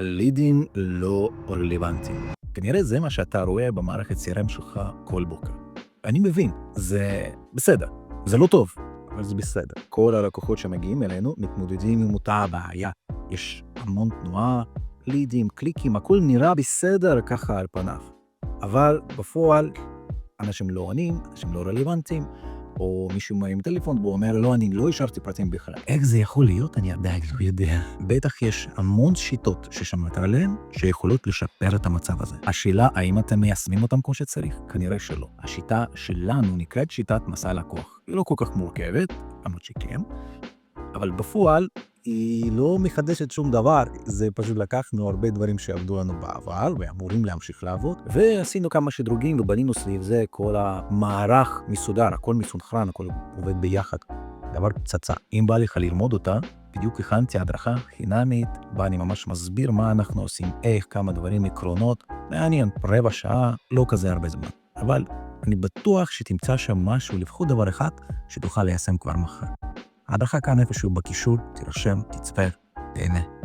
לידים לא רלוונטיים. כנראה זה מה שאתה רואה במערכת CRM שלך כל בוקר. אני מבין, זה בסדר, זה לא טוב, אבל זה בסדר. כל הלקוחות שמגיעים אלינו מתמודדים עם אותה הבעיה. יש המון תנועה, לידים, קליקים, הכל נראה בסדר ככה על פניו. אבל בפועל, אנשים לא עונים, אנשים לא רלוונטיים, או מישהו עם טלפון בו אומר, לא, אני לא השארתי פרטים בכלל. איך זה יכול להיות? אני עדיין לא יודע. בטח יש המון שיטות ששמעת עליהן, שיכולות לשפר את המצב הזה. השאלה, האם אתם מיישמים אותם כמו שצריך? כנראה שלא. השיטה שלנו נקראת שיטת מסע לקוח. היא לא כל כך מורכבת, למרות שכן, אבל בפועל היא לא מחדשת שום דבר. זה פשוט לקחנו הרבה דברים שעבדו לנו בעבר ואמורים להמשיך לעבוד, ועשינו כמה שדרוגים ובנינו סביב זה כל המערך מסודר, הכל מסונכרן, הכל עובד ביחד. דבר פצצה. אם בא לך ללמוד אותה, בדיוק הכנתי הדרכה חינמית, בה אני ממש מסביר מה אנחנו עושים, איך, כמה דברים, עקרונות, מעניין, רבע שעה, לא כזה הרבה זמן. אבל אני בטוח שתמצא שם משהו, לפחות דבר אחד, שתוכל ליישם כבר מחר. ההדרכה כאן איפשהו בקישור, תירשם, תצפה, תהנה.